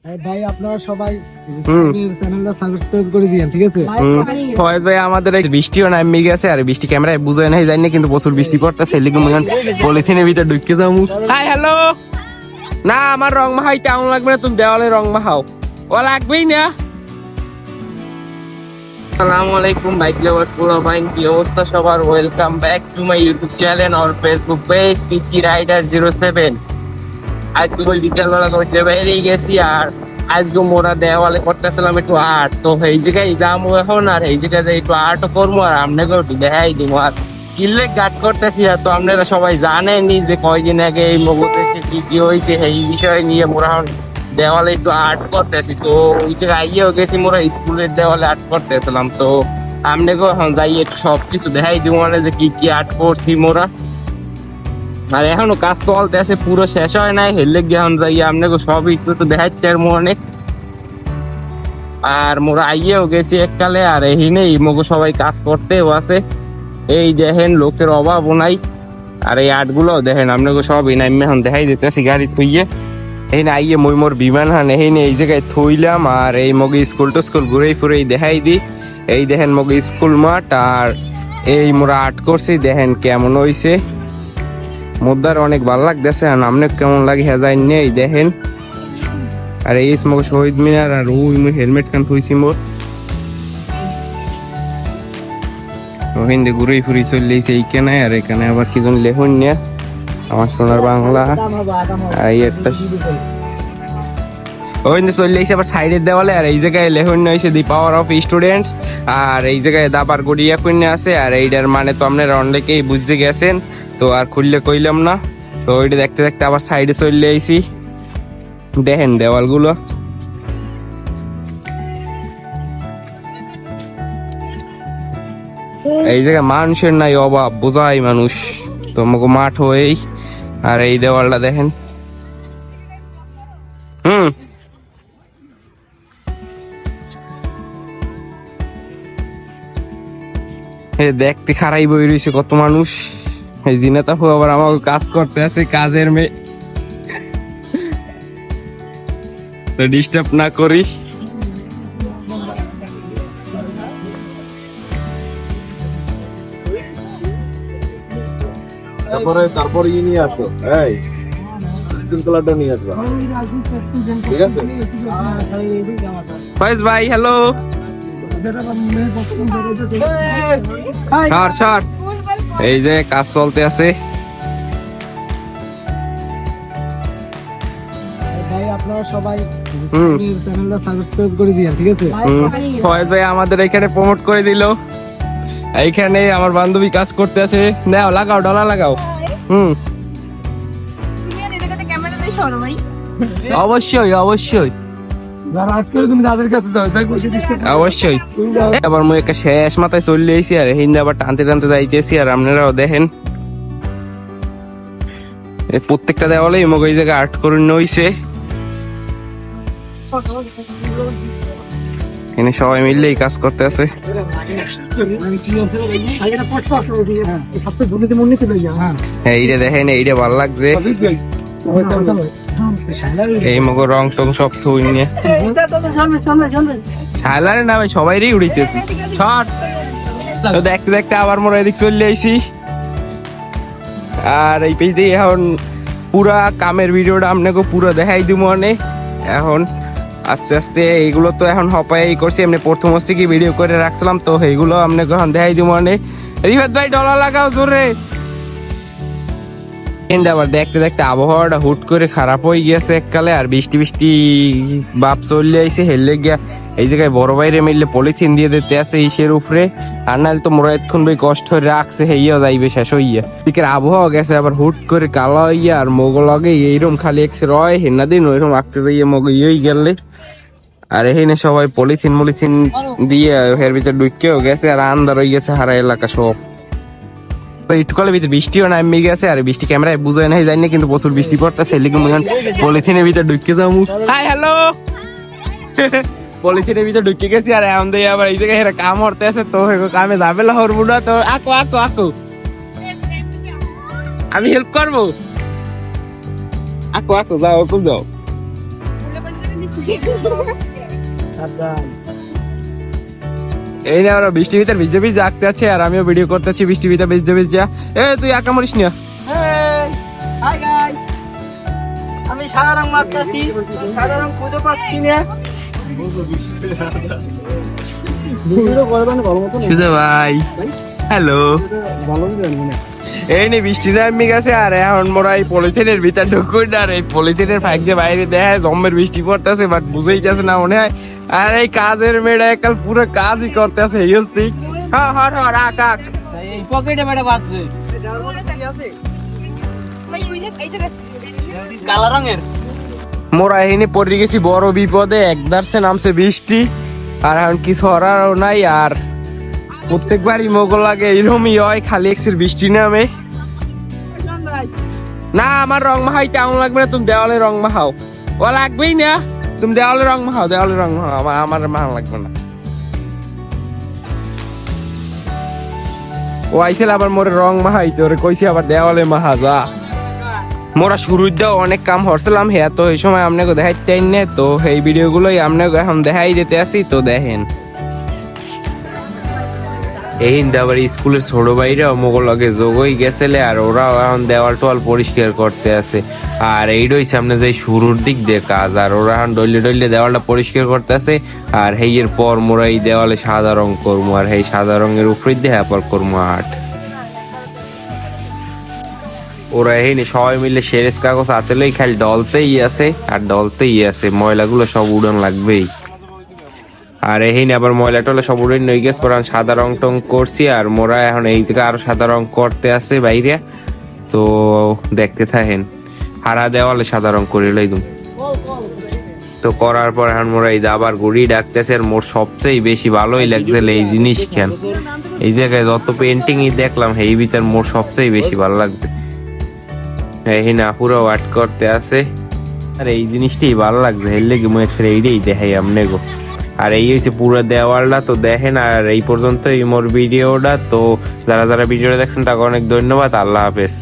ভাই আপনারা সবাই চ্যানেলটা সাবস্ক্রাইব করে দিয়েন, ঠিক আছে? ফয়েজ ভাই আমাদের এই বৃষ্টিও নামে গেছে, আর বৃষ্টি ক্যামেরায় বুঝে নাই জানি না, কিন্তু প্রচুর বৃষ্টি পড়তেছে, এলিকে মনে পলিথিনের ভিতরে ঢুকে যাবো। হাই হ্যালো, না আমার রং মাহাই তেমন লাগবে না, তুমি দেওয়ালে রং মাহাও, ও লাগবেই না। আসসালামু আলাইকুম বাইক লাভার্স, পুরো বাইক কি অবস্থা সবার, welcome back to my YouTube channel আর ফেসবুক পেজ পিচি রাইডার 07। আজকে ওই বিকালবেলা করতে বেরিয়ে গেছি, আর আজকে মোরা দেওয়ালে করতেছিলাম একটু আর্ট, তো এই জায়গায় যাবো এখন, আর এই জায়গায় একটু আর্টও করবো, আর আপনাকে একটু দেখাই দিব। আর কিল্লে গাট করতেছি, আর তো আপনারা সবাই জানেনই যে কয়দিন আগে এই মগতে এসে কি কি হয়েছে এই বিষয় নিয়ে মোরা এখন দেওয়ালে একটু আর্ট করতেছি। তো ওই জায়গায় আইয়েও গেছি, মোরা স্কুলের দেওয়ালে আর্ট করতেছিলাম, তো আপনাকেও এখন যাই একটু সবকিছু দেখাই দিব, মানে যে কি কি আর্ট করছি মোরা। আর এখনো কাজ চলতেছে, পুরো শেষ হয় নাই, হেললে গিয়ে এখন যাই আপনাকে সব একটু তো দেখাইতে আর মনে। আর মোরা আইয়েও গেছি এককালে, আর এই নেই মগো সবাই কাজ করতেও আছে, এই দেখেন লোকের অভাবও নাই। আর এই আর্টগুলো দেখেন আপনাকে সব নাইমে এখন দেখাই দিতেছি গাড়ি থইয়ে। এই না আইয়ে মই মোর বিমান হান এই জায়গায় থইলাম, আর এই মগে স্কুল টু স্কুল ঘুরেই ফুরেই দেখাই দি। এই দেখেন মগে স্কুল মাঠ, আর এই মোরা আর্ট করছি, দেখেন কেমন হইছে। মুদ্রার অনেক ভালো লাগতেছে, আর আপনি কেমন লাগে হ্যাঁ যাই নেই দেখেন। আর এই মগে শহীদ মিনার, আর ওই হেলমেট কান থইছি মোর রোহিন্দে ঘুরেই ফুরি চললেছে এইখানে। আর এখানে আবার কি জন লেখন নিয়ে আমার সোনার বাংলা, আর একটা ওইখানে চললেছে আবার সাইডের দেওয়ালে। আর এই জায়গায় লেখন হয়েছে দি পাওয়ার অফ স্টুডেন্টস, আর এই জায়গায় দাবার গড়িয়া কন্যা আছে। আর এইটার মানে তো আপনারা অনেকেই বুঝে গেছেন, তো আর খুললে কইলাম না। তো ওইটা দেখতে দেখতে আবার সাইডে চলে আইছি, দেখেন দেওয়ালগুলো। এই জায়গায় মানুষের নাই অভাব, বোঝাই মানুষ তোমাকে মাঠ হয়েই। আর এই দেওয়ালটা দেখেন, দেখতে খারাই বই রয়েছে কত মানুষ। এই দিনে তো আবার আমাকে কাজ করতে আছে, কাজের মেয়ে ডিস্টার্ব না করি। তারপরে নিয়ে আসো, এই স্কুল কালারটা নিয়ে আসবা, ঠিক আছে? ফয়েজ ভাই হ্যালো, সর এই যে কাজ চলতে আছে। ভাই আপনারা সবাই চ্যানেলটা সাবস্ক্রাইব করে দিয়েন, ঠিক আছে? ফয়েজ ভাই আমাদের এখানে প্রমোট করে দিল, এইখানে আমার বান্ধবী কাজ করতে আছে। নাও লাগাও, ডলা লাগাও। অবশ্যই অবশ্যই যারা আর্ট করে তুমি তাদের কাছে যাও, যাই বসে অবশ্যই। আবার মুই একটা শেষ মাথায় চলে এসেছি, আর হিন্দে আবার টানতে টানতে যাইতেছি। আর আপনারাও দেখেন প্রত্যেকটা দেওয়ালে মগ এই জায়গায় আর্ট করে নইছে, এখানে সবাই মিললে এই কাজ করতে আছে। হ্যাঁ এইটা দেখেন, এইটা ভালো লাগছে, এই মগ রং টং সব থুই নিয়ে হাইলারে না ভাই সবাইরই উড়িতেছে ছট। তো দেখতে দেখতে আবার মোরা এদিক চলে আইছি, আর এই পেজ দিয়ে এখন পুরা কামের ভিডিওটা আপনাকে পুরো দেখাই দিব। মানে এখন আস্তে আস্তে এইগুলো তো এখন হপাই করছি, এমনি প্রথম হচ্ছে কি ভিডিও করে রাখছিলাম, তো এইগুলো আপনাকে এখন দেখাই দিব। মানে রিফাত ভাই ডলা লাগাও জোরে। আবার দেখতে দেখতে আবহাওয়াটা হুট করে খারাপ হয়ে গিয়েছে এককালে, আর বৃষ্টি বৃষ্টি বাপ চলে আইছে, হেললে গিয়া এই জায়গায় বড় বাইরে মিললে পলিথিন দিয়ে দিতে আছে ইসের উপরে, আর নাহলে তো মোরা এতক্ষণ ভাই কষ্ট হয়ে রাখছে, হেইয়া যাইবে শেষ হইয়া। দিকের আবহাওয়া গেছে আবার হুট করে কালো হইয়া, আর মোগল আগে এইরকম খালি একসে রয় হেনা দিন ওইরকম আঁকতে যাইয়া মগ ইয়েই গেলে। আর এখানে সবাই পলিথিন মলিথিন দিয়ে এর ভিতরে ঢুকেও গেছে, আর আন্দার হয়ে গেছে হারা এলাকা সব। একটু কালের ভিতরে বৃষ্টিও নামে গেছে, আর বৃষ্টি ক্যামেরায় বুঝে নাই জানি না, কিন্তু প্রচুর বৃষ্টি পড়তেছে, পলিথিনের ভিতরে ঢুকে যাবো। হাই হ্যালো, পলিথিনের ভিতরে ঢুকে গেছি, আর এখন দিয়ে আবার এই জায়গায় কাম হতে আছে, তো কামে যাবে হরবো না, তো আঁকো আঁকো আঁকো, আমি হেল্প করবো। আঁকো আঁকো, যাও খুব যাও, এই না আমরা বৃষ্টি ভিতর ভিজে ভিজে আঁকতে আছে আর আমিও ভিডিও করতেছি বৃষ্টি ভিতর ভিজতে ভিজে। এ তুই একা মরিস না। হাই গাইস, আমি সাদা রং মারতাছি, সাদা রং খুঁজে পাচ্ছি না। ভিডিও করবেন ভালো মতো সুজা ভাই হ্যালো। ভালো না এই নে বৃষ্টি নামি গেছে আর এখন মোরা এই পলিথিনের ভিতর ঢুকুই না। আর এই পলিথিনের ফাঁক দিয়ে বাইরে দেখায় জম্মের বৃষ্টি পড়তেছে, বাট বুঝেইতেছে না মনে হয়। আর এই কাজের মেয়েটা কাল পুরো কাজই করতেছে। হ্যাঁ হর হর আক আক এই পকেটে বেটা বাজছে কালো রঙের। মোরা এখানে পড়ে গেছি বড় বিপদে, একদারসে নামছে বৃষ্টি আর এখন কিছু হরারও নাই। আর প্রত্যেকবারই মোগল লাগে এরকমই হয়, খালি একসের বৃষ্টি নামে। না আমার রং মাহাই তেমন লাগবে না, তুমি দেওয়ালে রং মাহাও। ও লাগবেই না, তুমি দেওয়ালে রং মাহাও, দেওয়ালে রং মাহাও, আমার মাহা লাগবে না। ও আইসেল আবার মোরে রং মাহাই, তোরে কইছি আবার দেওয়ালে মাহা যা। মোরা শুরুর দাও অনেক কাম হরছিলাম হ্যাঁ, তো এই সময় আপনাকে দেখাইতে না, তো এই ভিডিওগুলোই আপনাকে এখন দেখাই দিতে আসি। তো দেখেন এই আবার স্কুলের ছোট ভাইরাও মোগল আগে যোগই গেছিলে আর ওরাও এখন দেওয়াল টোয়াল পরিষ্কার করতে আছে। আর এইটাই সামনে যাই শুরুর দিক দিয়ে কাজ, আর ওরা এখন ডইলে ডইলে দেওয়ালটা পরিষ্কার করতে আছে। আর হেইয়ের পর মোরা এই দেওয়ালে সাদা রং করবো, আর এই সাদা রঙের উপরে দিয়ে হ্যাঁ পর করবো আট। ওরা এইনি সবাই মিলে সেরেস কাগজ হাতেলেই খালি ডলতেই আছে আর ডলতেই আছে, ময়লাগুলো সব উড়ান লাগবেই। আর এইনি আবার ময়লা টলা সব উড়ে নই গেছে, পর সাদা রং টং করছি। আর মোরা এখন এই জায়গায় আরো সাদা রং করতে আছে বাইরে, তো দেখতে থাকেন। হারা দেওয়ালে সাদা রং করে লইদুম। তো করার পর এখন মোরা এই আবার গুড়ি ডাকতেছে। আর মোর সবচেয়ে বেশি ভালোই লাগছে এই জিনিস কেন এই জায়গায় যত পেন্টিংই দেখলাম এই ভিতর মোর সবচেয়ে বেশি ভালো লাগছে। এই না পুরো ওয়াট করতে আছে আর এই জিনিসটাই ভালো লাগছে, এর লেগে মু এক্সরে এইটাই দেখাই আমনে গো। আর এই হচ্ছে পুরো দেওয়ালটা, তো দেখেন। আর এই পর্যন্তই মোর ভিডিওটা। তো যারা যারা ভিডিওটা দেখছেন তাকে অনেক ধন্যবাদ। আল্লাহ হাফেজ।